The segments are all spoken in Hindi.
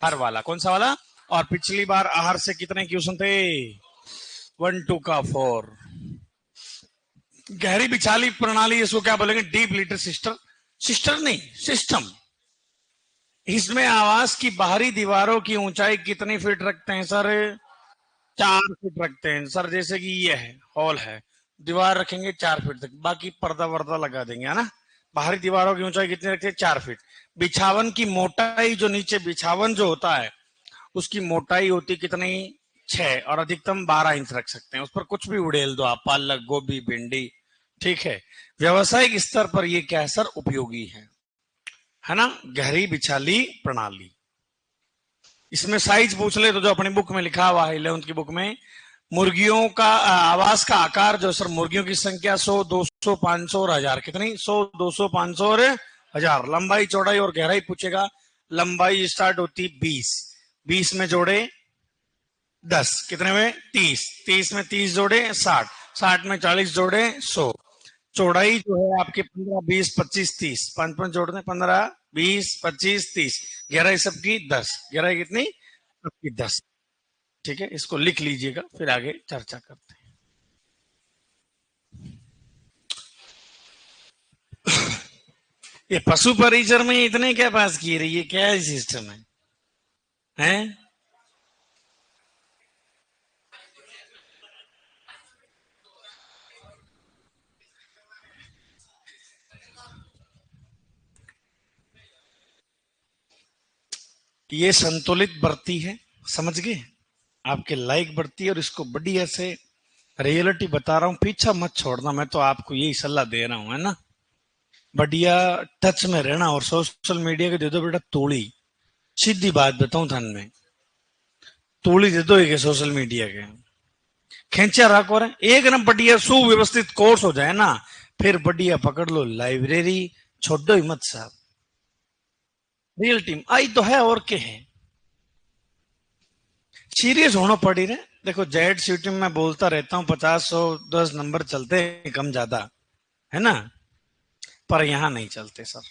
आहार वाला, कौन सा वाला? और पिछली बार आहार से कितने क्वेश्चन थे? 1 2 का 4। गहरी बिछाली प्रणाली, इसको क्या बोलेंगे? Deep litre system. सिस्टम नहीं, सिस्टम। इसमें आवास की बाहरी दीवारों की ऊंचाई कितनी फीट रखते हैं सर? 4 फीट रखते हैं सर। जैसे कि ये है, हॉल है, दीवार रखेंगे 4 फीट तक, बाकी पर्दा वर्दा लगा देंगे, है ना। बाहरी दीवारों की ऊंचाई कितनी रखते हैं? 4 फीट। बिछावन की मोटाई, जो नीचे बिछावन जो होता है उसकी मोटाई होती कितनी? 6, और अधिकतम 12 इंच रख सकते हैं। उस पर कुछ भी उड़ेल दो आप, पालक, गोभी, भिंडी, ठीक है। व्यवसायिक स्तर पर ये क्या है सर? उपयोगी है ना। गहरी बिछाली प्रणाली। इसमें साइज पूछ ले तो जो अपनी बुक में लिखा हुआ है 11th की बुक में, मुर्गियों का आवास का आकार जो सर, मुर्गियों की संख्या 100, 200, 500 और 1000। कितनी? 100, 200, 500 और 1000। लंबाई, चौड़ाई और गहराई पूछेगा। लंबाई स्टार्ट होती 20, 20 में जोड़े 10, कितने में? 30, 30 में 30 जोड़े 60, 60 में 40 जोड़े 100। चौड़ाई जो है आपके 15, 20, 25, 30, 5 5 जोड़ दें, 15, 20, 25, 30। गहराई सबकी 10। गहराई कितनी? सबकी 10। ठीक है, इसको लिख लीजिएगा, फिर आगे चर्चा करते हैं। ये पशु परिचर में इतने क्या पास किए रही है? क्या सिस्टम है? हैं? ये संतुलित बढ़ती है, समझ गए? आपके लाइक बढ़ती है, और इसको बढ़िया से रियलिटी बता रहा हूं, पीछा मत छोड़ना। मैं तो आपको यही सलाह दे रहा हूं, है ना। बढ़िया टच में रहना, और सोशल मीडिया के दे दो बेटा तोड़ी। सीधी बात बताऊं थान में, तोड़ी दे दो एक सोशल मीडिया के। खेचा रखो रे, एक ना बढ़िया सुव्यवस्थित कोर्स हो जाए ना, फिर बढ़िया पकड़ लो लाइब्रेरी, छोड़ो ही मत साहब। रियल टीम आई तो है, और क्या है? सीरियस होना पड़ी रहे। देखो जेड सिटी में मैं बोलता रहता हूँ, 50 100 10 नंबर चलते हैं कम ज्यादा, है ना। पर यहां नहीं चलते सर।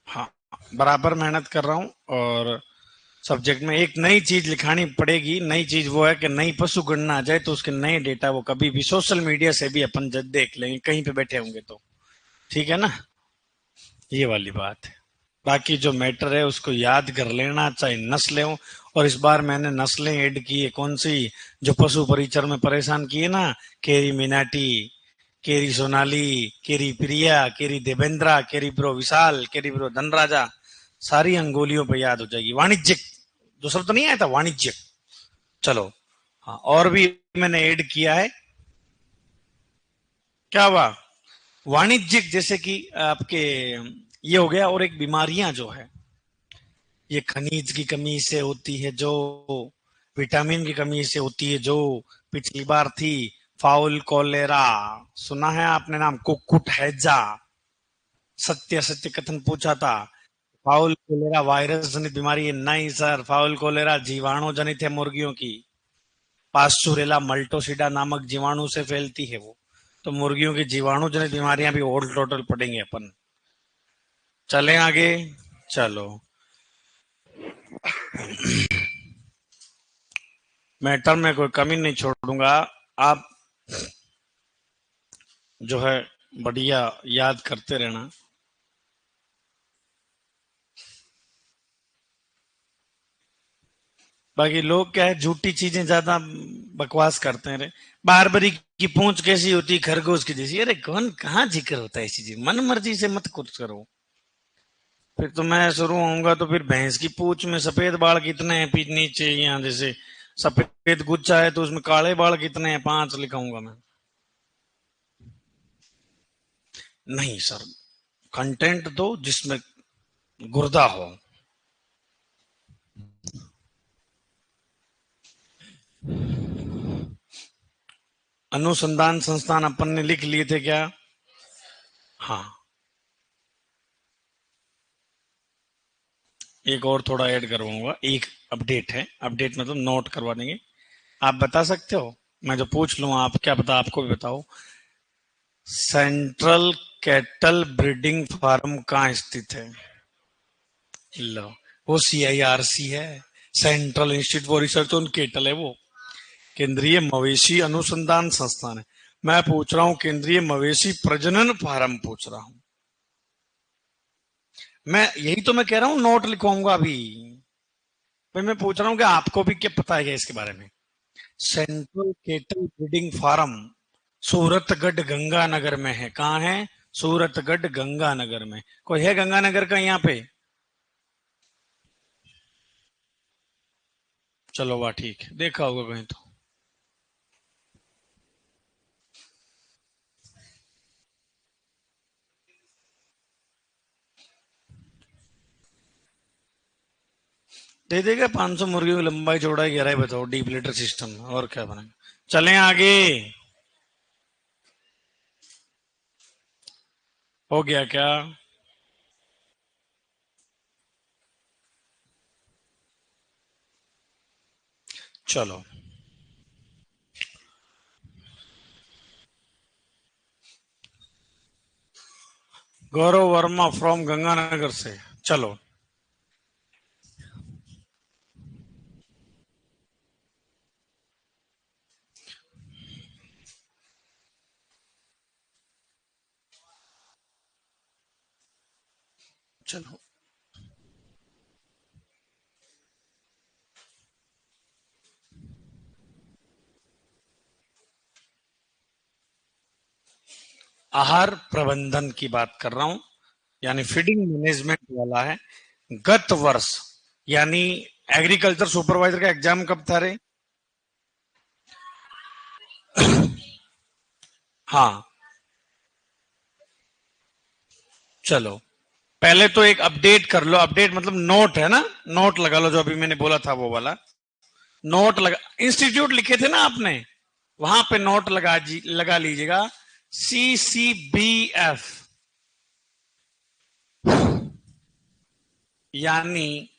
हाँ, बराबर मेहनत कर रहा हूँ। और सब्जेक्ट में एक नई चीज लिखानी पड़ेगी। नई चीज वो है कि नई पशु गणना आ जाए तो उसके नए डेटा वो कभी भी सोशल मीडिया से भी अपन देख लेंगे, कहीं पे बैठे होंगे तो। ठीक है ना, ये वाली बात है। बाकी जो मैटर है उसको याद कर लेना, चाहे नस्लें हो। और इस बार मैंने नस्लें ऐड की है, कौन सी? जो पशु परिचर में परेशान किए ना, केरी मिनाटी, केरी सोनाली, केरी प्रिया, केरी देवेंद्रा, केरी ब्रो विशाल, केरी ब्रो धनराजा, सारी अंगोलियों पे याद हो जाएगी। वाणिज्यिक, जो शब्द नहीं आया था, वाणिज्यिक। चलो, हाँ, और भी मैंने ऐड किया है। क्या हुआ? वाणिज्यिक, जैसे कि आपके ये हो गया। और एक बीमारियां जो है, ये खनिज की कमी से होती है, जो विटामिन की कमी से होती है, जो पिछली बार थी। फाउल कोलेरा, सुना है आपने नाम? कुकुट हैजा, सत्य सत्य कथन पूछा था। फाउल कोलेरा वायरस जनित बीमारी है? नहीं सर, फाउल कोलेरा जीवाणु जनित है, मुर्गियों की। पास्चुरेला मल्टोसिडा नामक जीवाणु से फैलती है वो। तो मुर्गियों की जीवाणु जनित बीमारियां भी ओल्ड टोटल पढ़ेंगे अपन। चलें आगे। चलो, मैटर में कोई कमी नहीं छोड़ूंगा। आप जो है बढ़िया याद करते रहना। बाकी लोग क्या है, झूठी चीजें ज्यादा बकवास करते हैं रे। बारबरी की पूंछ कैसी होती है? खरगोश की जैसी। अरे कौन, कहाँ जिक्र होता है इसी चीज? मन मर्जी से मत कुछ करो। फिर तो मैं शुरू होऊंगा तो फिर भैंस की पूंछ में सफेद बाल कितने हैं पीछे नीचे, यहाँ जैसे सफेद गुच्छा है तो उसमें काले बाल कितने हैं, 5 लिखाऊंगा मैं। नहीं सर, कंटेंट दो जिसमें गुर्दा हो। अनुसंधान संस्थान अपन ने लिख लिए थे क्या? हाँ, एक और थोड़ा ऐड करवाऊंगा। एक अपडेट है, अपडेट मतलब नोट करवा देंगे। आप बता सकते हो? मैं जो पूछ लूँ, आप क्या पता आपको भी बताओ। सेंट्रल कैटल ब्रीडिंग फार्म कहाँ स्थित है? लो, वो CIRC है, central institute for research on cattle है वो, केंद्रीय मवेशी अनुसंधान संस्थान है। मैं पूछ रहा हूं केंद्रीय मवेशी प्रजनन फार्म पूछ रहा हूं मैं, यही तो मैं कह रहा हूं, नोट लिखवाऊंगा अभी। भाई मैं पूछ रहा हूं कि आपको भी क्या पता है इसके बारे में? Central cattle breeding farm Suratgarh Ganganagar में है। कहाँ है? सूरतगढ़ गंगानगर में। कोई है गंगानगर का यहाँ पे? चलो वाह, ठीक है, देखा होगा कहीं तो। दे देगा 500 मुर्गियों की लंबाई चौड़ाई गहराई बताओ डीप लिटर सिस्टम में, और क्या बनेगा। चलें आगे। हो गया क्या? चलो, गौरव वर्मा फ्रॉम गंगानगर से। चलो, चलो, आहार प्रबंधन की बात कर रहा हूं, यानी फीडिंग मैनेजमेंट वाला है। गत वर्ष, यानी एग्रीकल्चर सुपरवाइजर का एग्जाम कब था रे? हाँ, चलो, पहले तो एक अपडेट कर लो। अपडेट मतलब नोट है ना, नोट लगा लो, जो अभी मैंने बोला था वो वाला नोट लगा। इंस्टीट्यूट लिखे थे ना आपने, वहां पे नोट लगा लीजिएगा। CCBF, यानी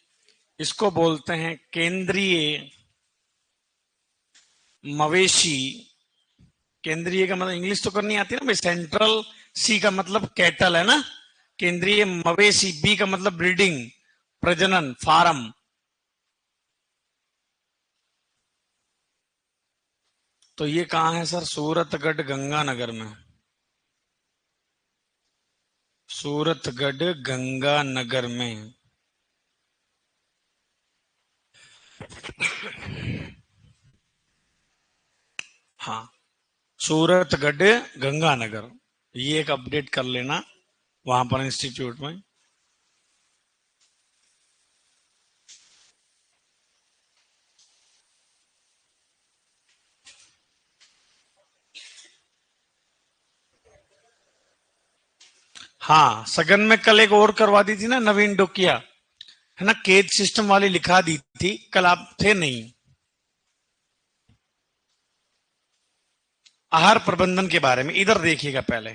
इसको बोलते हैं केंद्रीय मवेशी। केंद्रीय का मतलब इंग्लिश तो करनी आती है ना भाई। सेंट्रल, C का मतलब कैटल है ना, केंद्रीय मवेशी, B का मतलब ब्रीडिंग, प्रजनन, फार्म। तो ये कहाँ है सर? सूरतगढ़ गंगानगर में। सूरतगढ़ गंगानगर में। हाँ, सूरतगढ़ गंगानगर, ये एक अपडेट कर लेना वहां पर इंस्टीट्यूट में। हाँ, सगन में कल एक और करवा दी थी ना, नवीन डोकिया, है ना, केज सिस्टम वाली लिखा दी थी कल, आप थे नहीं। आहार प्रबंधन के बारे में इधर देखिएगा। पहले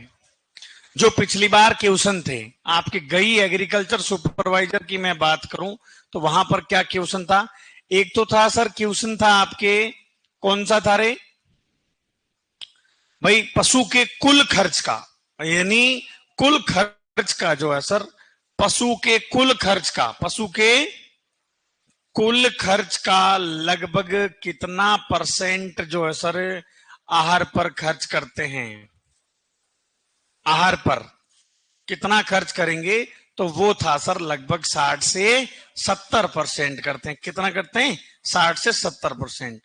जो पिछली बार क्वेश्चन थे आपके, गई एग्रीकल्चर सुपरवाइजर की मैं बात करूं तो वहां पर क्या क्वेश्चन था? एक तो था सर, क्वेश्चन था आपके, कौन सा था रे भाई? पशु के कुल खर्च का, यानी कुल खर्च का जो है सर, पशु के कुल खर्च का, पशु के कुल खर्च का लगभग कितना परसेंट जो है सर आहार पर खर्च करते हैं? आहार पर कितना खर्च करेंगे? तो वो था सर लगभग 60 से 70% करते हैं। कितना करते हैं? 60 से 70%।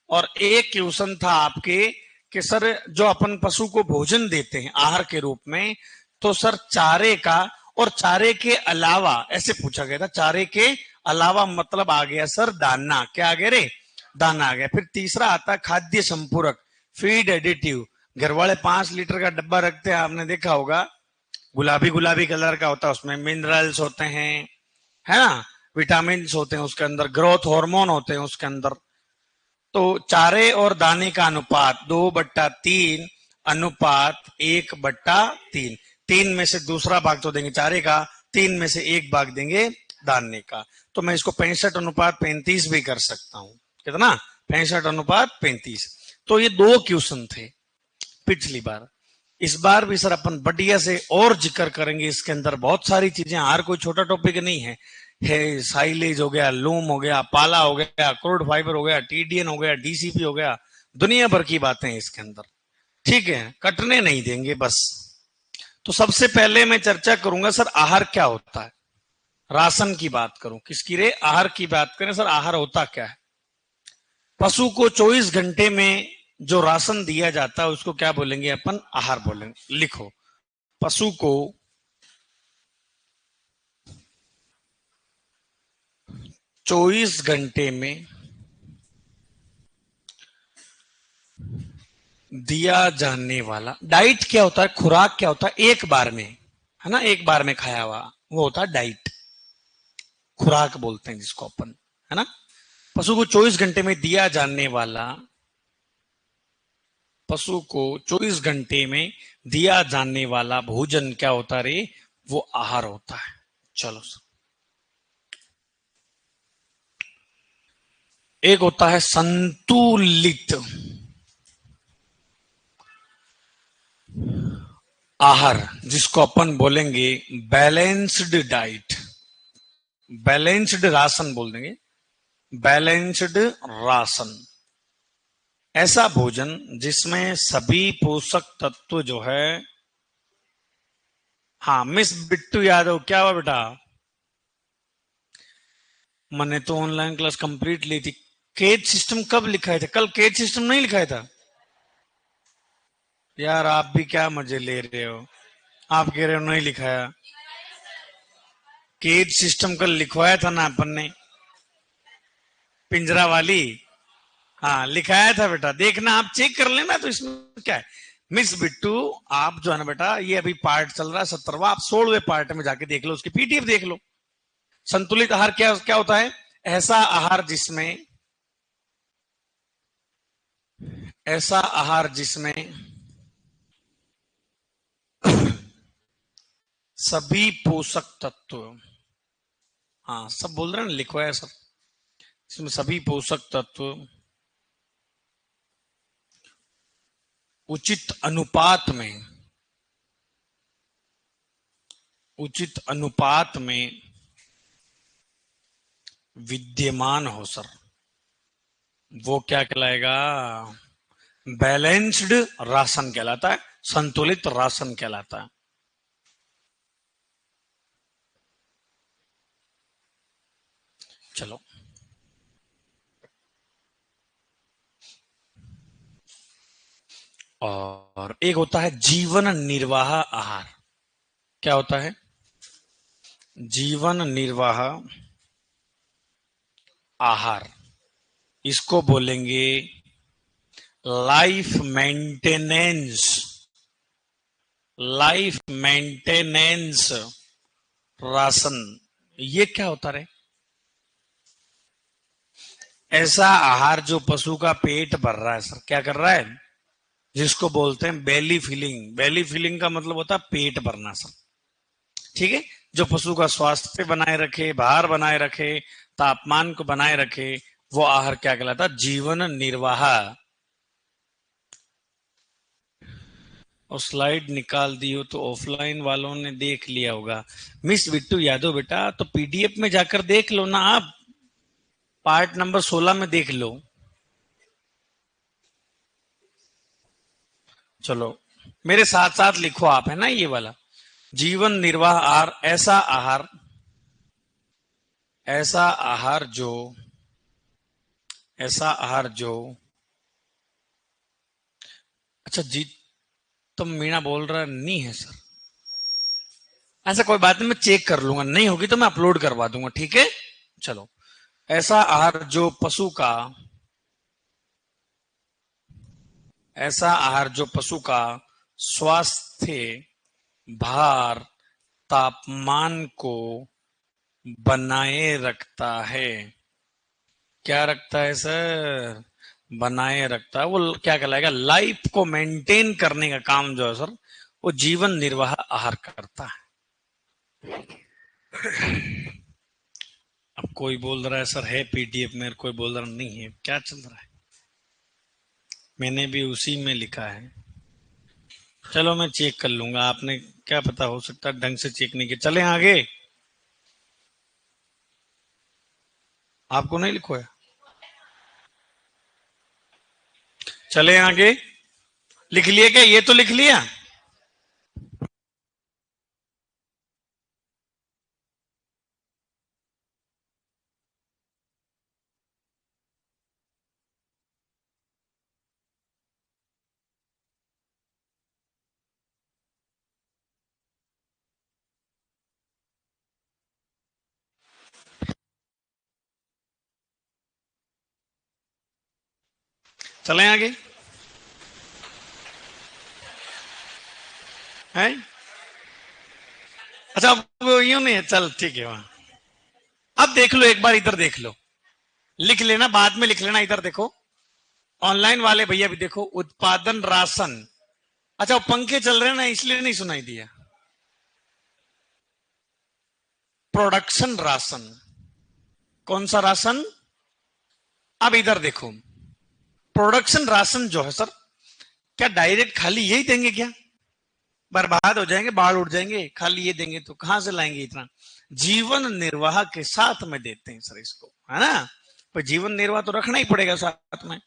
और एक क्वेश्चन था आपके कि सर जो अपन पशु को भोजन देते हैं आहार के रूप में, तो सर चारे का और चारे के अलावा, ऐसे पूछा गया था, चारे के अलावा मतलब आ गया सर दाना। क्या आ गया रे? दाना आ गया। फिर तीसरा आता खाद्य संपूरक, फीड एडिटिव। घर वाले 5 लीटर का डब्बा रखते हैं, आपने देखा होगा, गुलाबी गुलाबी कलर का होता है, उसमें मिनरल्स होते हैं, है ना, विटामिन होते हैं उसके अंदर, ग्रोथ हार्मोन होते हैं उसके अंदर। तो चारे और दाने का अनुपात 2/3, अनुपात 1/3। 3 में से दूसरा भाग तो देंगे चारे का, 3 में से 1 भाग देंगे दाने का। तो मैं इसको 65:35 भी कर सकता हूं। कितना? 65:35। तो ये 2 क्वेश्चन थे पिछली बार। इस बार भी सर अपन बढ़िया से और जिक्र करेंगे। इसके अंदर बहुत सारी चीजें, हर कोई छोटा टॉपिक नहीं है साइलेज हो गया, लूम हो गया, पाला हो गया, क्रूड फाइबर हो गया, टीडीएन हो गया, डीसीपी हो गया, दुनिया भर की बातें हैं इसके अंदर। ठीक है, कटने नहीं देंगे बस। तो सबसे पहले मैं चर्चा करूंगा सर आहार क्या होता है। राशन की बात करूं, किसकी रे? आहार की बात करें सर। आहार होता क्या है? पशु को 24 घंटे में जो राशन दिया जाता है उसको क्या बोलेंगे अपन? आहार बोलेंगे। लिखो, पशु को 24 घंटे में दिया जाने वाला डाइट क्या होता है? खुराक क्या होता है? एक बार में, है ना, एक बार में खाया हुआ, वो होता है डाइट। खुराक बोलते हैं जिसको अपन, है ना। पशु को 24 घंटे में दिया जाने वाला, पशु को 24 घंटे में दिया जाने वाला भोजन क्या होता रे? वो आहार होता है। चलो सर, एक होता है संतुलित आहार, जिसको अपन बोलेंगे बैलेंस्ड डाइट। बैलेंस्ड राशन बोल देंगे, बैलेंस्ड राशन। ऐसा भोजन जिसमें सभी पोषक तत्व जो है। हाँ, मिस बिट्टू यादव, क्या हुआ बेटा? मैंने तो ऑनलाइन क्लास कंप्लीट ली थी। केज सिस्टम कब लिखाया था? कल केज सिस्टम नहीं लिखाया था यार। आप भी क्या मजे ले रहे हो? आप कह रहे हो नहीं लिखाया। केज सिस्टम कल लिखवाया था ना अपन ने, पिंजरा वाली। हाँ, लिखाया था बेटा, देखना, आप चेक कर लेना। तो इसमें क्या है मिस बिट्टू, आप जो है ना बेटा, ये अभी पार्ट चल रहा है 17वां, आप 16वें पार्ट में जाके देख लो, उसकी पीडीएफ देख लो। संतुलित आहार क्या क्या होता है? ऐसा आहार जिसमें, ऐसा आहार जिसमें सभी पोषक तत्व, हाँ सब बोल रहे हैं ना, लिखवाया सब। इसमें सभी पोषक तत्व उचित अनुपात में, उचित अनुपात में विद्यमान हो सर, वो क्या कहलाएगा? बैलेंस्ड राशन कहलाता है, संतुलित राशन कहलाता है। चलो, और एक होता है जीवन निर्वाह आहार। क्या होता है? जीवन निर्वाह आहार, इसको बोलेंगे life maintenance, life maintenance ration. ये क्या होता है? ऐसा आहार जो पशु का पेट भर रहा है सर, क्या कर रहा है? जिसको बोलते हैं बेली फीलिंग। बेली फीलिंग का मतलब होता है पेट भरना सर। ठीक है, जो पशु का स्वास्थ्य बनाए रखे, भार बनाए रखे, तापमान को बनाए रखे, वो आहार क्या कहलाता है? जीवन निर्वाह। और स्लाइड निकाल दी हो तो ऑफलाइन वालों ने देख लिया होगा। मिस बिट्टू यादव बेटा, तो पीडीएफ में जाकर देख लो ना आप, पार्ट नंबर 16 में देख लो। चलो, मेरे साथ साथ लिखो आप, है ना, ये वाला जीवन निर्वाह आहार। ऐसा आहार, ऐसा आहार जो, ऐसा आहार जो, अच्छा जी, तुम मीणा बोल रहा नहीं है सर? ऐसा कोई बात नहीं, मैं चेक कर लूंगा, नहीं होगी तो मैं अपलोड करवा दूंगा। ठीक है, चलो। ऐसा आहार जो पशु का, ऐसा आहार जो पशु का स्वास्थ्य, भार, तापमान को बनाए रखता है। क्या रखता है सर? बनाए रखता है। वो क्या कहलाएगा? लाइफ को मेंटेन करने का काम जो है सर, वो जीवन निर्वाह आहार करता है। अब कोई बोल रहा है सर है पीडीएफ में, कोई बोल रहा नहीं है, क्या चल रहा है? मैंने भी उसी में लिखा है। चलो मैं चेक कर लूंगा, आपने क्या पता, हो सकता है ढंग से चेक नहीं किया। चले आगे, आपको नहीं लिखो है। चले आगे, लिख लिया क्या? ये तो लिख लिया। चले आगे, है? अच्छा, अब यूं नहीं है, चल ठीक है। वहां अब देख लो, एक बार इधर देख लो, लिख लेना, बाद में लिख लेना। इधर देखो, ऑनलाइन वाले भैया भी देखो, उत्पादन राशन। अच्छा, वो पंखे चल रहे हैं ना, इसलिए नहीं सुनाई दिया। प्रोडक्शन राशन, कौन सा राशन? अब इधर देखो, प्रोडक्शन राशन जो है सर, क्या डायरेक्ट खाली यही देंगे क्या? बर्बाद हो जाएंगे, बाढ़ उड़ जाएंगे, खाली ये देंगे तो कहां से लाएंगे इतना? जीवन निर्वाह के साथ में देते हैं सर इसको, है ना? पर जीवन निर्वाह तो रखना ही पड़ेगा साथ में।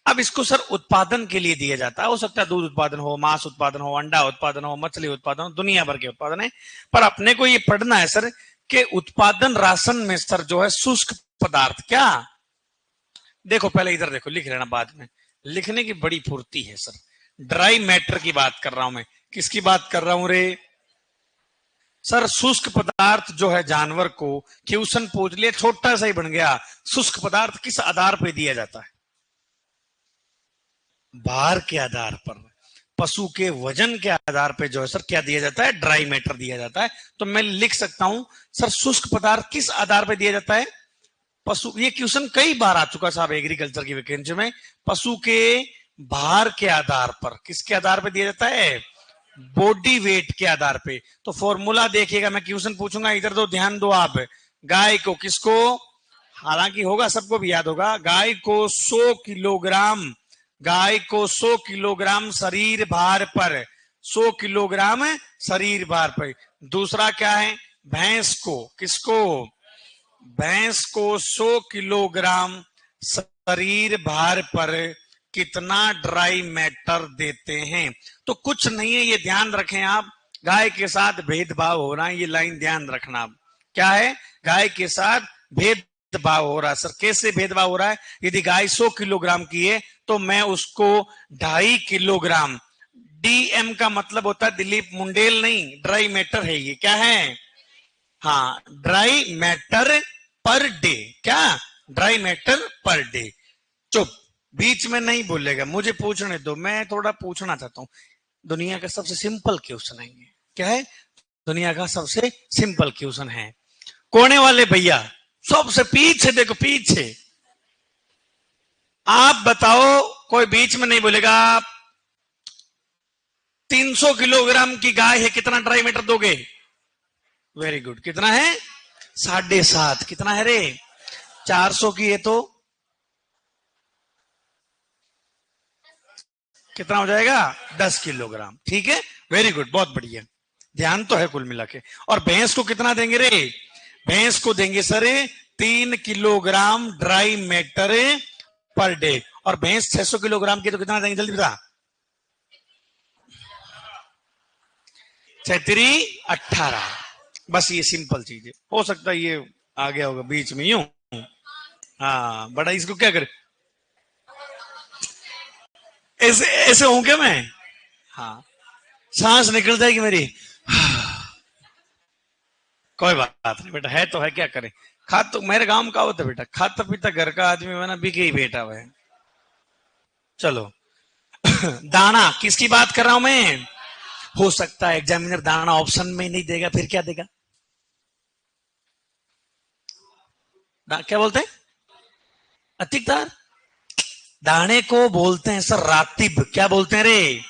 अब इसको सर उत्पादन के लिए दिया जाता है, हो सकता है दूध उत्पादन हो, मांस उत्पादन हो, अंडा उत्पादन हो, मछली उत्पादन हो, दुनिया भर के उत्पादन है। पर अपने को ये पढ़ना है सर कि उत्पादन राशन में सर जो है शुष्क पदार्थ क्या। देखो पहले इधर देखो, लिख लेना, बाद में लिखने की बड़ी फुर्ती है सर। ड्राई मैटर की बात कर रहा हूं मैं। किसकी बात कर रहा हूं रे? सर शुष्क पदार्थ जो है जानवर को, क्वेश्चन पूछ लिया, छोटा सा ही बन गया। शुष्क पदार्थ किस आधार पर दिया जाता है? भार के आधार पर, पशु के वजन के आधार पर जो है सर क्या दिया जाता है? ड्राई मैटर दिया जाता है। तो मैं लिख सकता हूं सर, शुष्क पदार्थ किस आधार पर दिया जाता है? पशु, ये क्वेश्चन कई बार आ चुका साहब एग्रीकल्चर की वैकेंसी में। पशु के भार के आधार पर, किसके आधार पर दिया जाता है? बॉडी वेट के आधार पे। तो फॉर्मूला देखिएगा, मैं क्वेश्चन पूछूंगा, इधर तो ध्यान दो आप। गाय को, किसको, हालांकि होगा, सबको भी याद होगा, गाय को 100 किलोग्राम, गाय को 100 किलोग्राम शरीर भार पर, 100 किलोग्राम शरीर भार पर। दूसरा क्या है? भैंस को, किसको, भैंस को 100 किलोग्राम शरीर भार पर कितना ड्राई मैटर देते हैं? तो कुछ नहीं है, ये ध्यान रखें आप, गाय के साथ भेदभाव हो रहा है, ये लाइन ध्यान रखना। क्या है? गाय के साथ भेदभाव हो रहा है। सर कैसे भेदभाव हो रहा है? यदि गाय 100 किलोग्राम की है तो मैं उसको 2.5 किलोग्राम, डीएम का मतलब होता है दिलीप मुंडेल नहीं, ड्राई मैटर है ये, क्या है? हाँ, ड्राई मैटर पर डे। क्या? Dry matter per day. चुप, बीच में नहीं बोलेगा, मुझे पूछने दो, मैं थोड़ा पूछना चाहता हूं। दुनिया का सबसे सिंपल क्वेश्चन है ये। क्या है? दुनिया का सबसे सिंपल क्वेश्चन है। कोने वाले भैया, सबसे पीछे देखो, पीछे आप बताओ, कोई बीच में नहीं बोलेगा। 300 किलोग्राम की गाय है, कितना ड्राई मैटर दोगे? वेरी गुड, कितना है? 7.5। कितना है रे? 400 की है तो कितना हो जाएगा? 10 किलोग्राम। ठीक है, वेरी गुड, बहुत बढ़िया, ध्यान तो है कुल मिला के। और भैंस को कितना देंगे रे? भैंस को देंगे sir 3 kilogram dry matter per day. और भैंस 600 किलोग्राम की तो कितना देंगे, जल्दी बता। 18। बस ये सिंपल चीज है, हो सकता है ये आ गया होगा बीच में यूं। हाँ बड़ा, इसको क्या करे, ऐसे ऐसे हूं क्या मैं? हाँ, सांस निकल जाएगी मेरी। कोई बात नहीं बेटा, है तो है, क्या करें। खा तो, मेरे गांव में का होता बेटा, खाता पीता घर का आदमी है ना, बिके ही बेटा हुआ है। चलो, दाना किसकी बात कर रहा हूं मैं? हो सकता है एग्जामिनर दाना ऑप्शन में नहीं देगा, फिर क्या देगा? क्या बोलते हैं? अतिकदार। दाने को बोलते हैं सर रातिब। क्या बोलते हैं रे?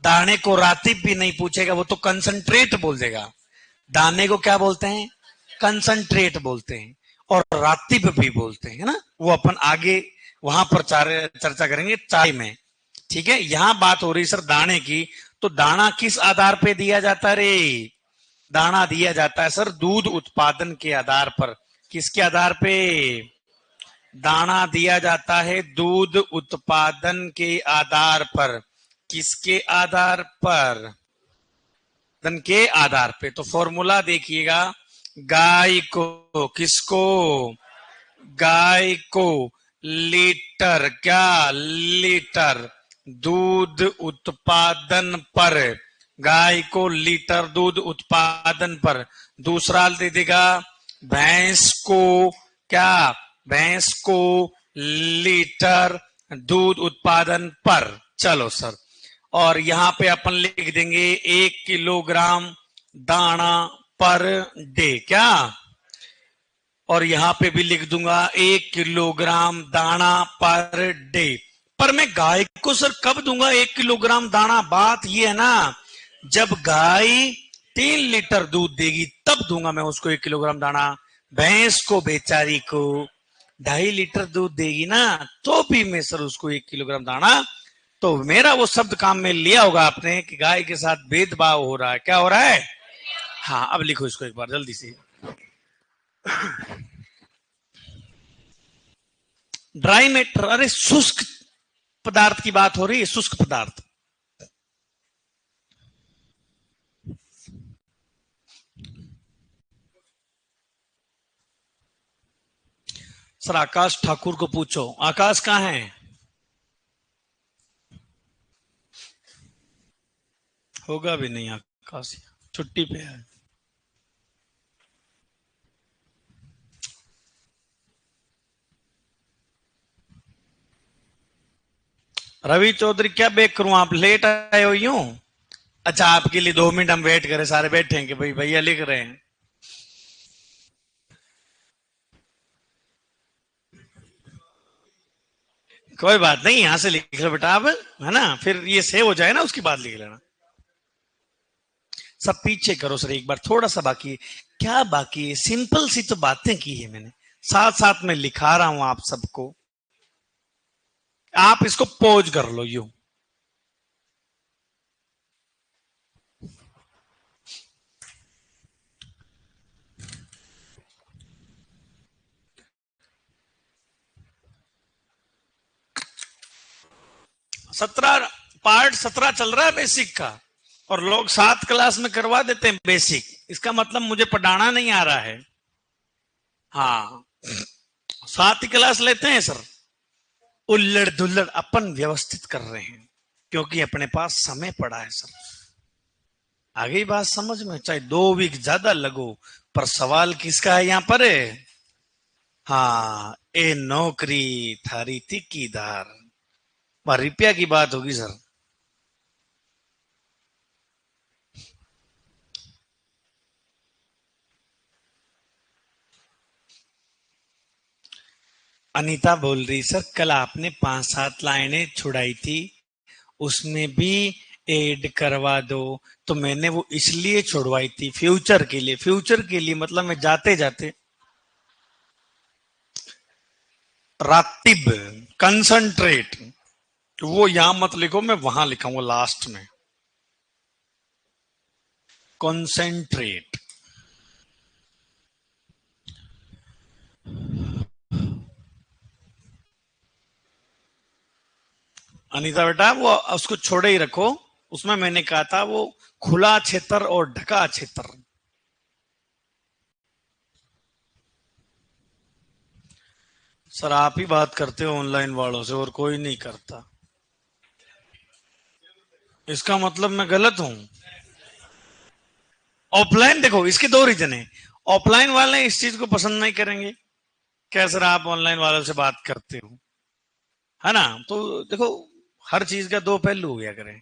दाने को रातिब भी नहीं पूछेगा, वो तो कंसंट्रेट बोल देगा। दाने को क्या बोलते हैं? कंसंट्रेट बोलते हैं। और रातिब भी बोलते हैं, है ना? वो अपन आगे वहां पर चर्चा करेंगे चाय में। ठीक है, यहां बात हो रही सर दाने की, तो दाना किस आधार पे दिया जाता रे? दाना दिया जाता है सर दूध उत्पादन के आधार पर। किसके आधार पे? दाना दिया जाता है दूध उत्पादन के आधार पर। किसके आधार पर? धन के आधार पे। तो फॉर्मूला देखिएगा, गाय को, किसको? गाय को लीटर, क्या लीटर दूध उत्पादन पर, गाय को लीटर दूध उत्पादन पर। दूसरा दे देगा भैंस को, क्या? भैंस को लीटर दूध उत्पादन पर। चलो सर, और यहां पे अपन लिख देंगे 1 किलोग्राम दाना पर डे, क्या? और यहां पे भी लिख दूंगा 1 किलोग्राम दाना पर डे। पर मैं गाय को सर कब दूंगा 1 किलोग्राम दाना? बात ये है ना, जब गाय 3 लीटर दूध देगी तब दूंगा मैं उसको 1 किलोग्राम दाना। भैंस को बेचारी को 2.5 लीटर दूध देगी ना, तो भी मैं सर उसको 1 किलोग्राम दाना। तो मेरा वो शब्द काम में लिया होगा आपने कि गाय के साथ भेदभाव हो रहा है। क्या हो रहा है? हाँ, अब लिखो इसको एक बार जल्दी से। ड्राई मैटर, अरे शुष्क पदार्थ की बात हो रही है, शुष्क पदार्थ। सर आकाश ठाकुर को पूछो, आकाश कहाँ है? होगा भी नहीं आकाश, छुट्टी पे है। रवि चौधरी क्या बेक करूं, आप लेट आए हो यूं? अच्छा, आपके लिए 2 मिनट हम वेट करें, सारे बैठे हैं कि भाई भैया लिख रहे हैं। कोई बात नहीं, यहां से लिख लो बेटा आप, है ना, फिर ये सेव हो जाए ना, उसकी बात लिख लेना। सब पीछे करो सर एक बार, थोड़ा सा बाकी है। क्या बाकी है? सिंपल सी तो बातें की है मैंने, साथ साथ में लिखा रहा हूं आप सबको। आप इसको पोज कर लो यूं। पार्ट 17 चल रहा है बेसिक का, और लोग 7 क्लास में करवा देते हैं बेसिक। इसका मतलब मुझे पढ़ाना नहीं आ रहा है। हाँ, 7 ही क्लास लेते हैं सर। उल्लड़ दुल्लड़ अपन व्यवस्थित कर रहे हैं, क्योंकि अपने पास समय पड़ा है सर। आगे बात समझ में, चाहे 2 वीक ज्यादा लगो, पर सवाल किसका है यहां पर? हाँ, ए नौकरी थारी ठेकेदार। रुपया की बात होगी सर। अनीता बोल रही सर कल आपने 5-7 लाइनें छुड़ाई थी, उसमें भी ऐड करवा दो। तो मैंने वो इसलिए छुड़वाई थी फ्यूचर के लिए, फ्यूचर के लिए मतलब मैं जाते जाते रातिब कंसंट्रेट, तो वो यहां मत लिखो, मैं वहां लिखाऊंगा लास्ट में, कॉन्सेंट्रेट। अनीता बेटा वो उसको छोड़े ही रखो, उसमें मैंने कहा था वो खुला क्षेत्र और ढका क्षेत्र। सर आप ही बात करते हो ऑनलाइन वालों से, और कोई नहीं करता। इसका मतलब मैं गलत हूं? ऑफलाइन देखो, इसके 2 रीजन है। ऑफलाइन वाले इस चीज को पसंद नहीं करेंगे, क्या सर आप ऑनलाइन वालों से बात करते हो, है ना? तो देखो, हर चीज का 2 पहलू हो गया करें।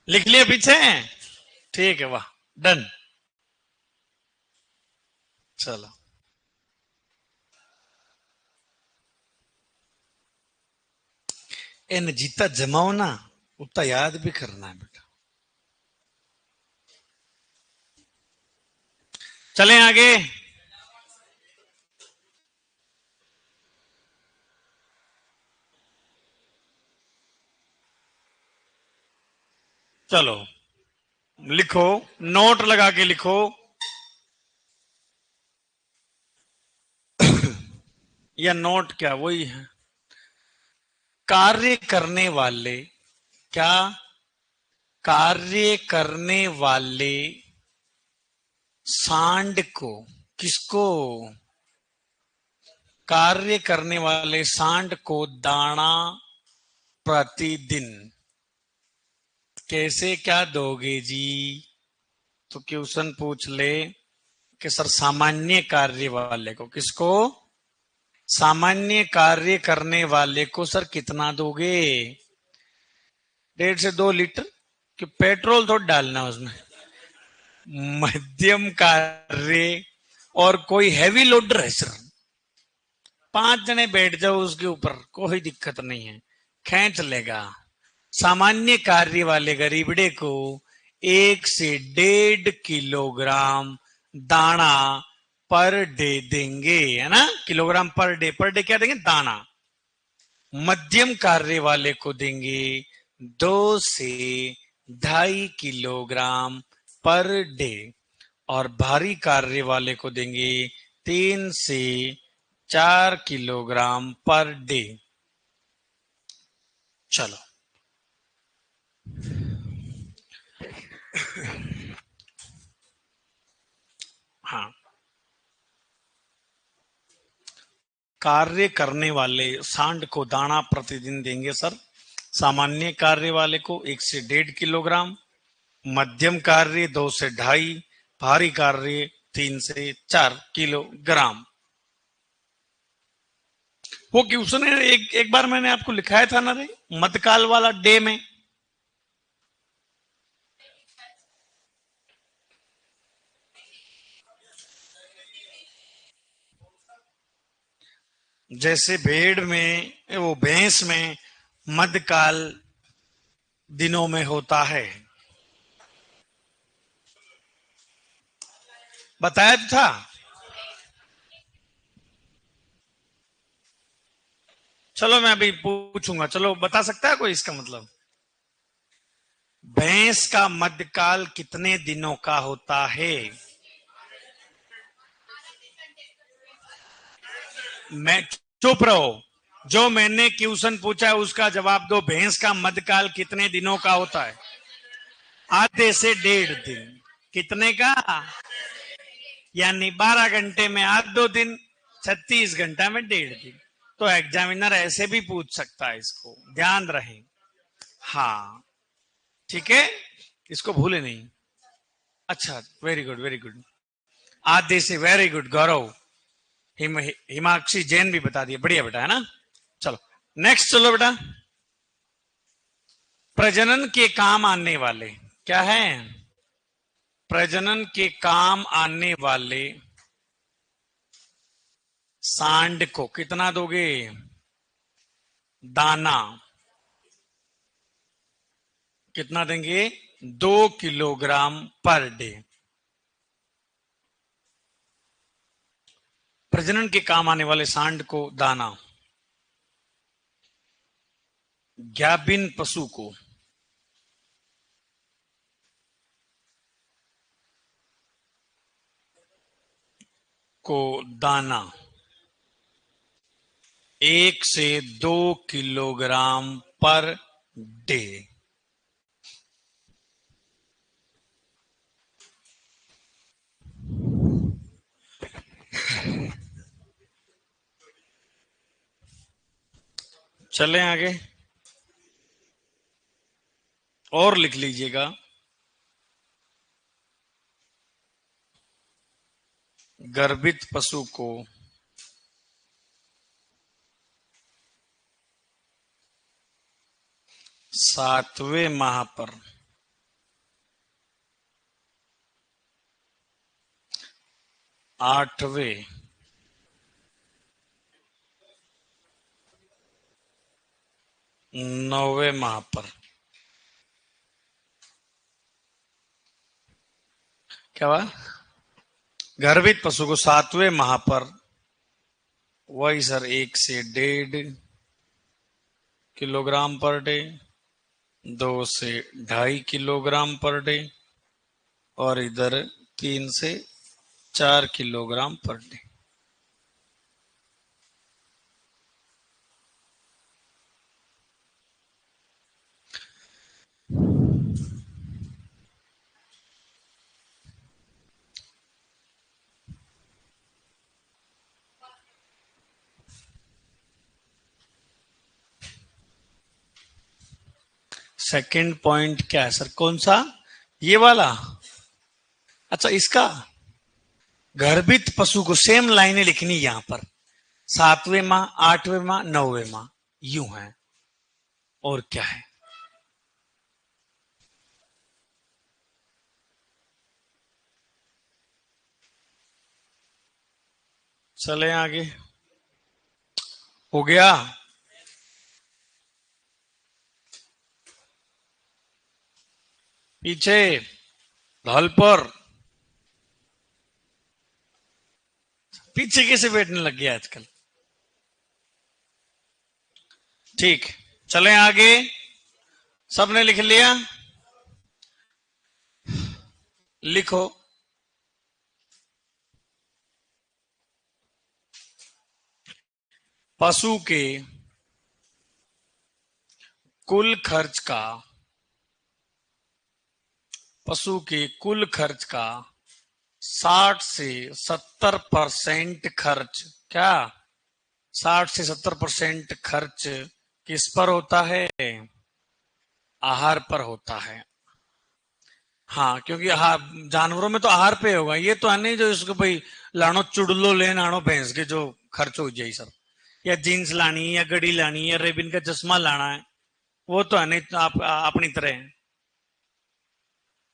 लिख लिया पीछे? ठीक है, वाह, डन। चलो, इन जितना जमाओ ना, उतना याद भी करना है बेटा। चलें आगे। चलो लिखो, नोट लगा के लिखो। या नोट क्या, वही है। कार्य करने वाले, क्या, कार्य करने वाले सांड को, किसको, कार्य करने वाले सांड को दाना प्रतिदिन कैसे क्या दोगे जी? तो क्वेश्चन पूछ ले कि सर सामान्य कार्य वाले को, किसको, सामान्य कार्य करने वाले को सर कितना दोगे? 1.5 से 2 लीटर, कि पेट्रोल थोड़ा डालना उसमें। मध्यम कार्य और कोई हैवी लोडर है सर, 5 जने बैठ जाओ उसके ऊपर, कोई दिक्कत नहीं है, खींच लेगा। सामान्य कार्य वाले गरीबड़े को 1 से 1.5 किलोग्राम दाना पर डे देंगे, है ना, kilogram per day, per day क्या देंगे, दाना। मध्यम कार्य वाले को देंगे 2 से 2.5 किलोग्राम पर डे, और भारी कार्य वाले को देंगे 3 से 4 किलोग्राम पर डे। चलो हाँ, कार्य करने वाले सांड को दाना प्रतिदिन देंगे सर, सामान्य कार्य वाले को 1 से 1.5 किलोग्राम, मध्यम कार्य 2 से 2.5, भारी कार्य 3 से 4 किलोग्राम। वो क्वेश्चन है, एक बार मैंने आपको लिखाया था ना रे, मध्यकाल वाला डे में। जैसे भेड़ में, वो भैंस में मध्यकाल दिनों में होता है, बताया तो था। चलो मैं अभी पूछूंगा, चलो बता सकता है कोई इसका मतलब? भैंस का मध्यकाल कितने दिनों का होता है? मैं, चुप रहो, जो मैंने क्वेश्चन पूछा है उसका जवाब दो। भैंस का मध्यकाल कितने दिनों का होता है? आधे से 1.5 दिन। कितने का? यानी 12 घंटे में आध 2 दिन, 36 घंटा में 1.5 दिन। तो एग्जामिनर ऐसे भी पूछ सकता है, इसको ध्यान रहे। हाँ ठीक है, इसको भूले नहीं। अच्छा, वेरी गुड वेरी गुड, आधे से, वेरी गुड गौरव। हिमाक्षी जैन भी बता दिया, बढ़िया बेटा, है ना। चलो नेक्स्ट, चलो बेटा। प्रजनन के काम आने वाले, क्या है, प्रजनन के काम आने वाले सांड को कितना दोगे दाना? कितना देंगे? 2 किलोग्राम पर डे। प्रजनन के काम आने वाले सांड को दाना, गाभिन पशु को दाना 1 से 2 किलोग्राम पर डे। चलें आगे, और लिख लीजिएगा। गर्भित पशु को सातवें माह पर 8वें, 9वें माह पर, क्या हुआ? गर्भित पशु को 7वें माह पर वही सर 1 से 1.5 किलोग्राम पर डे, 2 से 2.5 किलोग्राम पर डे, और इधर 3 से 4 kilogram per day. Second point क्या है सर, कौन सा, ये वाला? अच्छा, इसका गर्भित पशु को सेम लाइनें लिखनी यहां पर, 7वें माह, 8वें माह, 9वें माह, यूं है। और क्या है? चले आगे, हो गया? पीछे हॉल पर पीछे कैसे बैठने लग गया आजकल? ठीक, चले आगे। सबने लिख लिया? लिखो। पशु के कुल खर्च का, पशु के कुल खर्च का 60 से 70% खर्च, क्या 60 से 70% खर्च किस पर होता है? आहार पर होता है। हाँ, क्योंकि आहार, जानवरों में तो आहार पे होगा, ये तो है नहीं जो इसको भाई लाणो चुड़लो ले नाणो भैंस के जो खर्च हो जाए सर, या जीन्स लानी, या घड़ी लानी, या रेबिन का चश्मा लाना है, वो तो है नहीं। तो आप अपनी तरह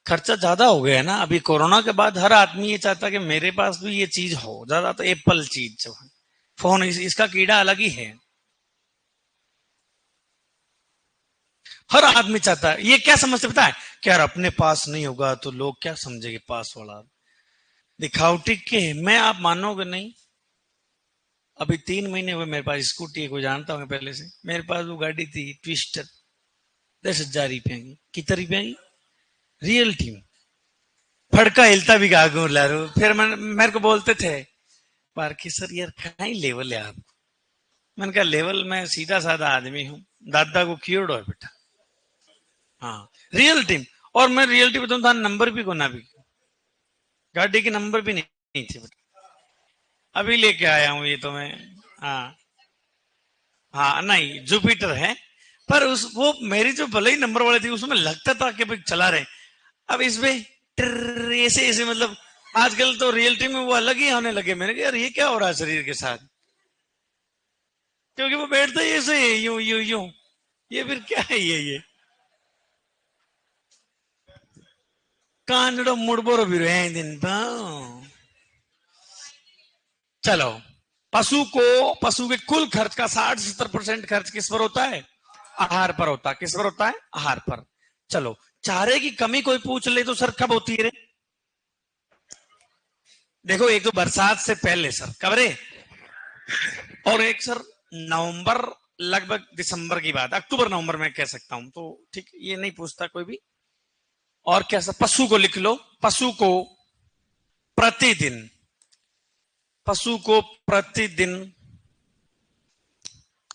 खर्चा ज्यादा हो गया है ना अभी कोरोना के बाद। हर आदमी ये चाहता है कि मेरे पास भी ये चीज हो, ज्यादा तो एप्पल चीज जो है, फोन, इसका कीड़ा अलग ही है। हर आदमी चाहता है, ये क्या समझते पता है कि यार अपने पास नहीं होगा तो लोग क्या समझेंगे, पास वाला दिखावटी के। मैं, आप मानोगे नहीं, अभी 3 महीने हुए मेरे पास स्कूटी है, कोई जानता हूँ पहले से, मेरे पास वो गाड़ी थी ट्विस्टर, 10,000 रुपये की। कितने रुपये की? रियल टीम, फड़का हिलता भी गागू लारू। फिर मेरे को बोलते थे पार्की सर यार कहाँ ही लेवल है आप। मैंने कहा लेवल, मैं सीधा साधा आदमी हूँ, दादा को क्योड़ है बेटा। हाँ, रियल टीम। और मैं रियल टीम बताऊँ था, नंबर भी को ना भी, गाड़ी की नंबर भी नहीं, नहीं थी बेटा। अभी लेके आया हूँ ये तो मैं। हाँ, हाँ नहीं, जुपिटर है, पर उस वो मेरी जो भले ही नंबर वाली थी उसमें लगता था कि भाई चला रहे। अब इसमें ऐसे ऐसे मतलब, आजकल तो रियलिटी में वो अलग ही होने लगे। मैंने कहा यार ये क्या हो रहा है शरीर के साथ, क्योंकि वो बैठता ही ऐसे है, यूं यूं यूं। ये फिर क्या है ये कानड़ो मुड़बोरो भी रहे हैं दिन पर। चलो, पशु के कुल खर्च का 60 से 70% खर्च किस पर होता है? आहार पर होता है। किस पर होता है? आहार पर। चलो, चारे की कमी कोई पूछ ले तो सर कब होती है रे? देखो, एक तो बरसात से पहले सर, कब रे? और एक सर नवंबर, लगभग दिसंबर की बात, अक्टूबर नवंबर में कह सकता हूं, तो ठीक, ये नहीं पूछता कोई भी। और क्या सर, पशु को लिख लो। पशु को प्रतिदिन, पशु को प्रतिदिन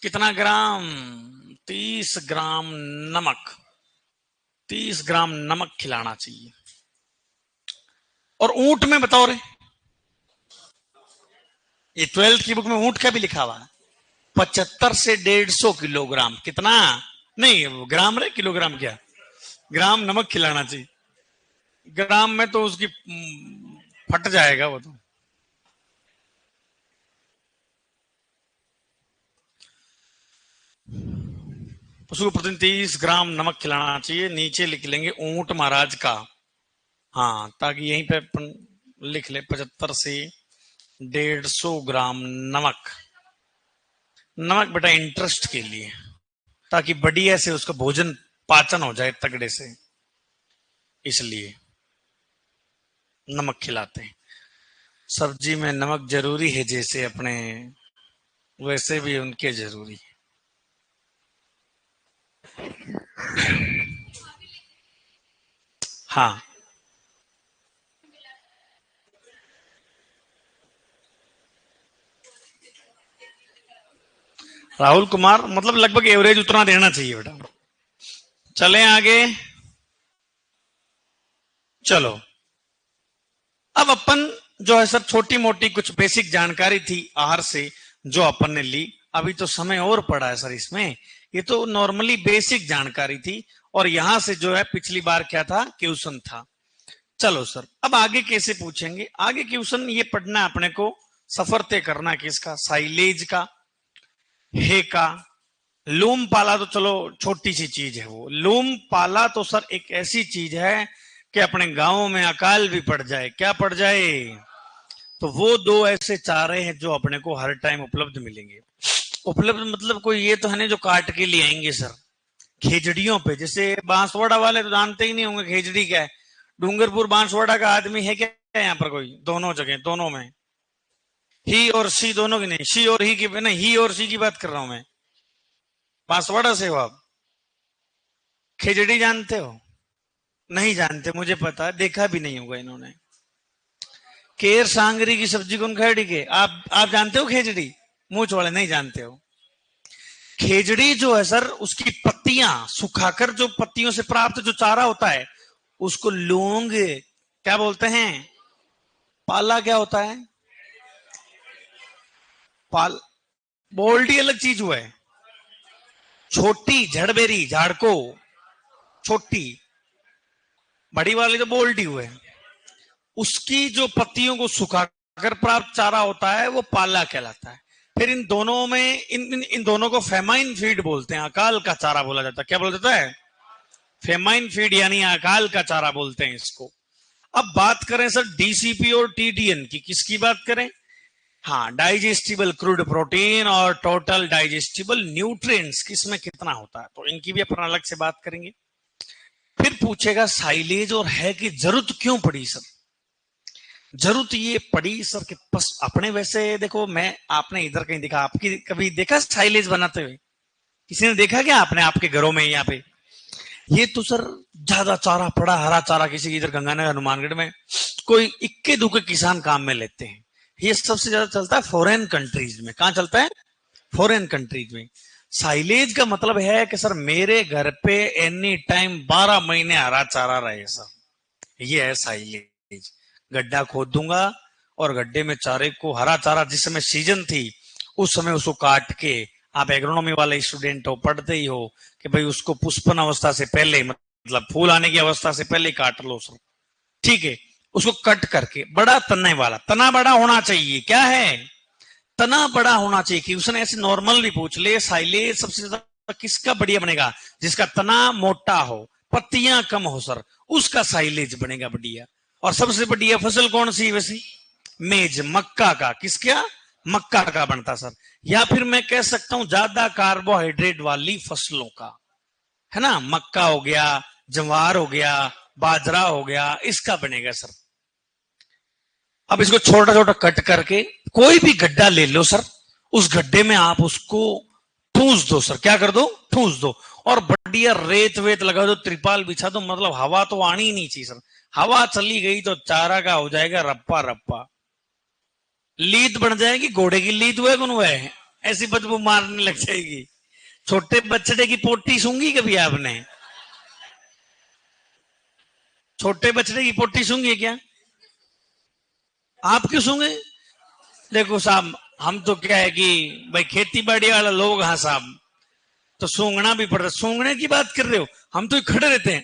कितना ग्राम? 30 ग्राम नमक, 30 ग्राम नमक खिलाना चाहिए। और ऊंट में बताओ रे, ये 12th की बुक में ऊंट का भी लिखा हुआ है, 75 से 150 किलोग्राम। कितना? नहीं ग्राम रे, किलोग्राम क्या, ग्राम नमक खिलाना चाहिए। ग्राम में तो उसकी फट जाएगा वो तो। पशु को प्रतिदिन 30 ग्राम नमक खिलाना चाहिए। नीचे लिख लेंगे ऊंट महाराज का, हाँ, ताकि यहीं पे अपन लिख ले 75 से 150 ग्राम नमक। नमक बेटा इंटरेस्ट के लिए, ताकि बढ़िया से उसका भोजन पाचन हो जाए तगड़े से, इसलिए नमक खिलाते हैं। सब्जी में नमक जरूरी है, जैसे अपने वैसे भी उनके जरूरी है। हाँ, राहुल कुमार मतलब लगभग एवरेज उतना देना चाहिए बेटा। चलें आगे। चलो, अब अपन जो है सर छोटी मोटी कुछ बेसिक जानकारी थी आहार से जो अपन ने ली। अभी तो समय और पड़ा है सर इसमें, ये तो नॉर्मली बेसिक जानकारी थी। और यहां से जो है पिछली बार क्या था, क्वेश्चन था। चलो सर, अब आगे कैसे पूछेंगे, आगे क्वेश्चन ये पढ़ना है अपने को, सफर तय करना किसका, साइलेज का, हे का। लूम पाला तो चलो छोटी सी चीज है वो। लूम पाला तो सर एक ऐसी चीज है कि अपने गांव में अकाल भी पड़ जाए, क्या पड़ जाए, तो वो दो ऐसे चारे हैं जो अपने को हर टाइम उपलब्ध मिलेंगे। उपलब्ध मतलब कोई ये तो है नहीं जो काट के लिए आएंगे सर। खेजड़ियों पे, जैसे बांसवाड़ा वाले तो जानते ही नहीं होंगे खेजड़ी क्या है। डूंगरपुर बांसवाड़ा का आदमी है क्या यहाँ पर कोई, दोनों जगह, दोनों में ही और सी दोनों की, नहीं सी और ही की नहीं, ही और सी की बात कर रहा हूं मैं। बांसवाड़ा से हो आप? खेजड़ी जानते हो? नहीं जानते, मुझे पता, देखा भी नहीं होगा इन्होंने। केर सांगरी की सब्जी कौन खेड़ी के, आप जानते हो खेजड़ी? मुंह चौड़े नहीं जानते हो। खेजड़ी जो है सर, उसकी पत्तियां सुखाकर जो पत्तियों से प्राप्त जो चारा होता है उसको लौंग क्या बोलते हैं, पाला क्या होता है, पाल, बोल्डी अलग चीज हुआ है। छोटी झड़बेरी झाड़ को, छोटी, बड़ी वाली तो बोल्डी हुआ है। उसकी जो पत्तियों को सुखाकर प्राप्त चारा होता है वो पाला कहलाता है। फिर इन दोनों में इन दोनों को फेमाइन फीड बोलते हैं, अकाल का चारा बोला जाता है। क्या बोला जाता है? फेमाइन फीड, यानी अकाल का चारा बोलते हैं इसको। अब बात करें सर डीसीपी और टीडीएन की, किसकी बात करें? हाँ, डाइजेस्टिबल क्रूड प्रोटीन और टोटल डाइजेस्टिबल न्यूट्रिएंट्स किसमें कितना होता है, तो इनकी भी अपन अलग से बात करेंगे। फिर पूछेगा साइलेज और है कि जरूरत क्यों पड़ी सर। जरूरत ये पड़ी सर कि बस अपने, वैसे देखो मैं, आपने इधर कहीं देखा, आपकी कभी देखा साइलेज बनाते हुए? किसी ने देखा क्या आपने आपके घरों में? यहाँ पे ये तो सर ज्यादा चारा पड़ा, हरा चारा, किसी की इधर गंगानगर हनुमानगढ़ में कोई इक्के दुक्के किसान काम में लेते हैं। ये सबसे ज्यादा चलता है फॉरेन कंट्रीज में। कहां चलता है? फॉरेन कंट्रीज में। साइलेज का मतलब है कि सर मेरे घर पे एनी टाइम 12 महीने हरा चारा रहे सर, ये है साइलेज। गड्ढा खोद दूंगा और गड्ढे में चारे को, हरा चारा जिस समय सीजन थी उस समय उसको काट के, आप एग्रोनॉमी वाले स्टूडेंट हो, पढ़ते ही हो कि भाई उसको पुष्पन अवस्था से पहले, मतलब फूल आने की अवस्था से पहले काट लो सर, ठीक है। उसको कट करके बड़ा तने वाला, तना बड़ा होना चाहिए, क्या है, तना बड़ा होना चाहिए। कि उसने ऐसे नॉर्मल भी पूछ ले, साइलेज सबसे ज्यादा किसका बढ़िया बनेगा? जिसका तना मोटा हो, पत्तियां कम हो सर, उसका साइलेज बनेगा बढ़िया। और सबसे बढ़िया फसल कौन सी वैसे? मेज, मक्का का। किसका? मक्का का बनता सर। या फिर मैं कह सकता हूं ज्यादा कार्बोहाइड्रेट वाली फसलों का, है ना, मक्का हो गया, जवार हो गया, बाजरा हो गया, इसका बनेगा सर। अब इसको छोटा छोटा कट करके कोई भी गड्ढा ले लो सर, उस गड्ढे में आप उसको ठूस दो सर। क्या कर दो? ठूस दो। और बढ़िया रेत वेत लगा दो, त्रिपाल बिछा दो, मतलब हवा तो आनी ही नहीं चाहिए सर। हवा चली गई तो चारा का हो जाएगा रप्पा रप्पा, लीद बन जाएगी, घोड़े की लीद हुए कौन हुआ है, ऐसी बदबू मारने लग जाएगी। छोटे बछड़े की पोटी सूंगी कभी आपने? छोटे बछड़े की पोटी सूंगी क्या? आप क्यों सूंगे? देखो साहब, हम तो क्या है कि भाई खेती बाड़ी वाला लोग, हाँ साहब, तो सूंघना भी पड़ता। सूंघने की बात कर रहे हो, हम तो खड़े रहते हैं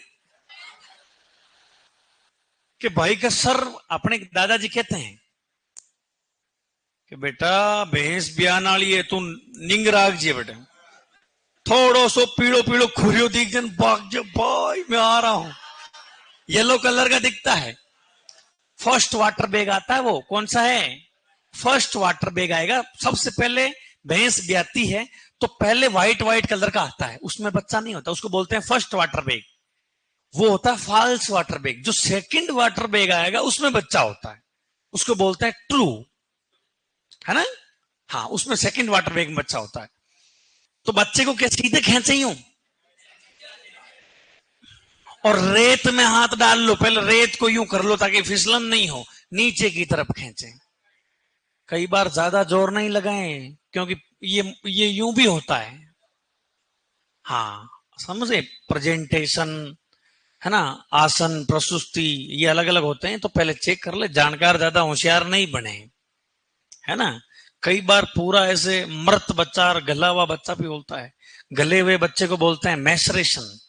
कि भाई का सर, अपने दादाजी कहते हैं कि बेटा भैंस ब्यान वाली है, तू निंग राग जी बेटा, थोड़ो सो पीड़ो पीड़ो खुरियो दिख जन भाग जो, भाई मैं आ रहा हूं। येलो कलर का दिखता है, फर्स्ट वाटर बैग आता है, वो कौन सा है? फर्स्ट वाटर बैग आएगा सबसे पहले। भैंस ब्याती है तो पहले व्हाइट व्हाइट कलर का आता है, उसमें बच्चा नहीं होता, उसको बोलते हैं फर्स्ट वाटर बैग। वो होता है फॉल्स वाटर बैग। जो सेकंड वाटर बैग आएगा उसमें बच्चा होता है। उसको बोलते हैं ट्रू, है ना। हाँ, उसमें सेकंड वाटर बैग में बच्चा होता है। तो बच्चे को क्या सीधे खींचे यूं और रेत में हाथ डाल लो, पहले रेत को यूं कर लो ताकि फिसलन नहीं हो, नीचे की तरफ खींचे। कई बार ज्यादा जोर नहीं लगाएं क्योंकि ये यूं भी होता है। हाँ, समझे, प्रेजेंटेशन, है ना, आसन प्रस्तुति ये अलग अलग होते हैं, तो पहले चेक कर ले, जानकार ज्यादा होशियार नहीं बने, है ना। कई बार पूरा ऐसे मृत बच्चा और गला हुआ बच्चा भी बोलता है। गले हुए बच्चे को बोलते हैं मैसरेशन,